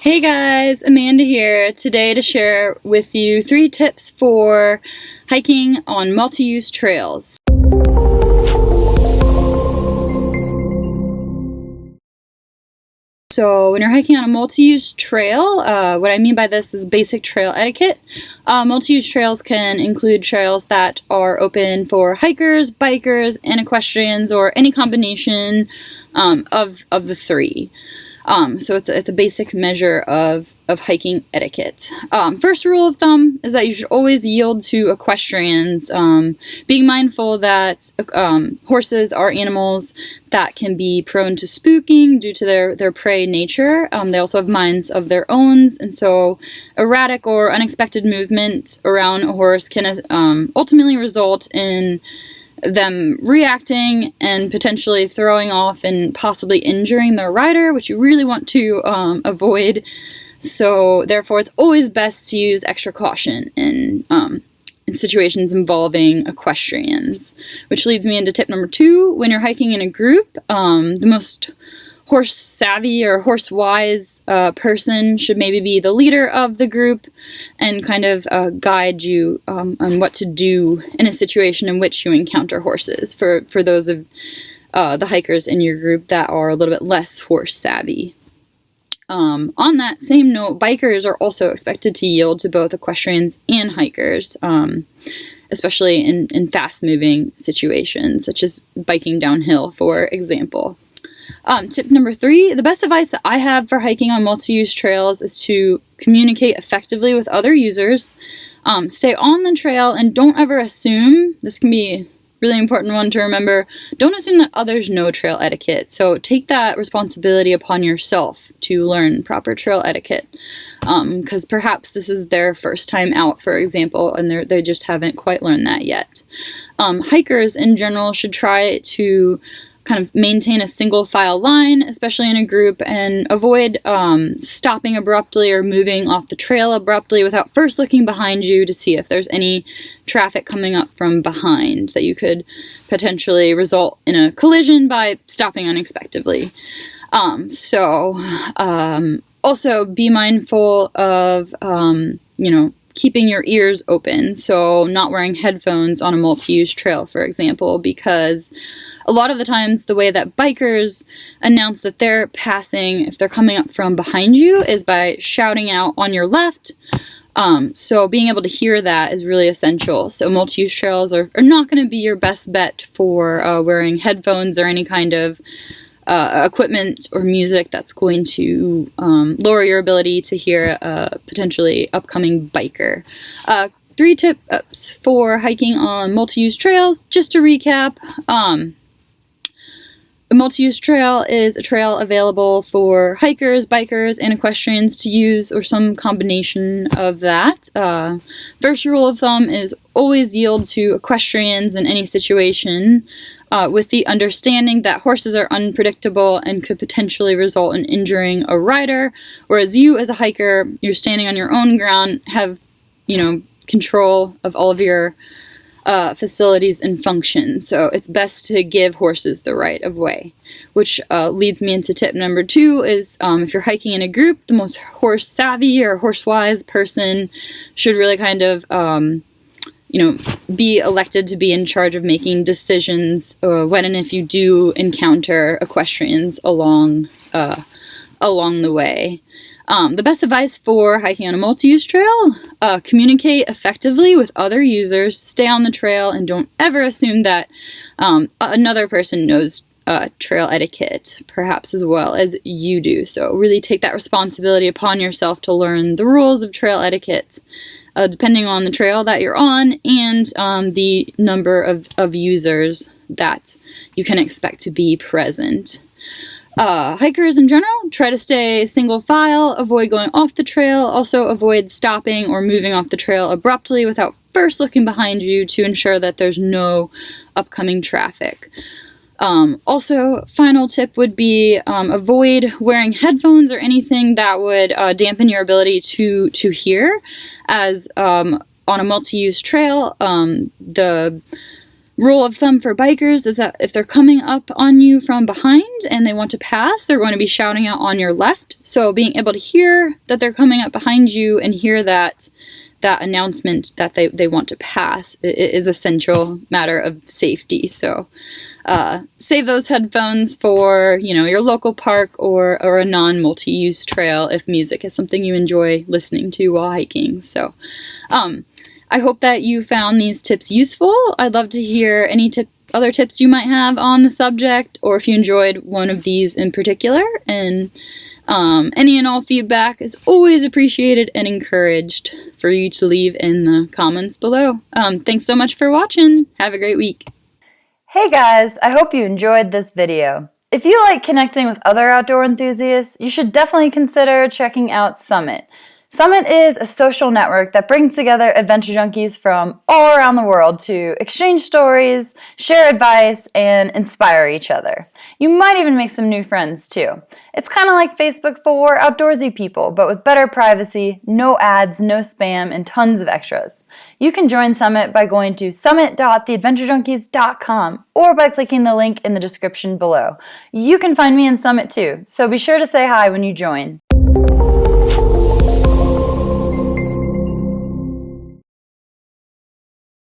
Hey guys, Amanda here, today to share with you 3 tips for hiking on multi-use trails. So when you're hiking on a multi-use trail, what I mean by this is basic trail etiquette. Multi-use trails can include trails that are open for hikers, bikers, and equestrians, or any combination of the 3. So it's a basic measure of hiking etiquette. First rule of thumb is that you should always yield to equestrians, being mindful that horses are animals that can be prone to spooking due to their prey nature. They also have minds of their own, and so erratic or unexpected movement around a horse can ultimately result in them reacting and potentially throwing off and possibly injuring their rider, which you really want to avoid. So therefore, it's always best to use extra caution in situations involving equestrians. Which leads me into tip number 2. When you're hiking in a group, the most horse-savvy or horse-wise person should maybe be the leader of the group and kind of guide you on what to do in a situation in which you encounter horses for those of the hikers in your group that are a little bit less horse-savvy. On that same note, bikers are also expected to yield to both equestrians and hikers, especially in fast-moving situations, such as biking downhill, for example. Tip number 3, the best advice that I have for hiking on multi-use trails is to communicate effectively with other users, stay on the trail, and don't ever assume, this can be a really important one to remember, don't assume that others know trail etiquette. So take that responsibility upon yourself to learn proper trail etiquette, because perhaps this is their first time out, for example, and they just haven't quite learned that yet. Hikers in general should try to kind of maintain a single file line, especially in a group, and avoid stopping abruptly or moving off the trail abruptly without first looking behind you to see if there's any traffic coming up from behind that you could potentially result in a collision by stopping unexpectedly. Also be mindful of, keeping your ears open, so not wearing headphones on a multi-use trail, for example, because a lot of the times the way that bikers announce that they're passing, if they're coming up from behind you, is by shouting out on your left. So being able to hear that is really essential. So multi-use trails are not going to be your best bet for wearing headphones or any kind of equipment or music that's going to lower your ability to hear a potentially upcoming biker. 3 tips for hiking on multi-use trails, just to recap. A multi-use trail is a trail available for hikers, bikers, and equestrians to use, or some combination of that. First rule of thumb is always yield to equestrians in any situation, with the understanding that horses are unpredictable and could potentially result in injuring a rider, whereas you as a hiker, you're standing on your own ground, have, control of all of your facilities and functions. So it's best to give horses the right of way, which leads me into tip number 2 is if you're hiking in a group, the most horse savvy or horse wise person should really kind of be elected to be in charge of making decisions when and if you do encounter equestrians along the way. The best advice for hiking on a multi-use trail, communicate effectively with other users, stay on the trail, and don't ever assume that another person knows trail etiquette, perhaps as well as you do. So really take that responsibility upon yourself to learn the rules of trail etiquette, depending on the trail that you're on and the number of users that you can expect to be present. Hikers in general, try to stay single file, avoid going off the trail, also avoid stopping or moving off the trail abruptly without first looking behind you to ensure that there's no upcoming traffic. Also, final tip would be avoid wearing headphones or anything that would dampen your ability to hear, as on a multi-use trail, the rule of thumb for bikers is that if they're coming up on you from behind and they want to pass, they're going to be shouting out on your left. So being able to hear that they're coming up behind you and hear that announcement that they want to pass is a central matter of safety. So save those headphones for, your local park or a non-multi-use trail if music is something you enjoy listening to while hiking. So I hope that you found these tips useful. I'd love to hear any other tips you might have on the subject, or if you enjoyed one of these in particular. And any and all feedback is always appreciated and encouraged for you to leave in the comments below. Thanks so much for watching. Have a great week. Hey guys, I hope you enjoyed this video. If you like connecting with other outdoor enthusiasts, you should definitely consider checking out Summit. Summit is a social network that brings together adventure junkies from all around the world to exchange stories, share advice, and inspire each other. You might even make some new friends too. It's kind of like Facebook for outdoorsy people, but with better privacy, no ads, no spam, and tons of extras. You can join Summit by going to summit.theadventurejunkies.com or by clicking the link in the description below. You can find me in Summit too, so be sure to say hi when you join.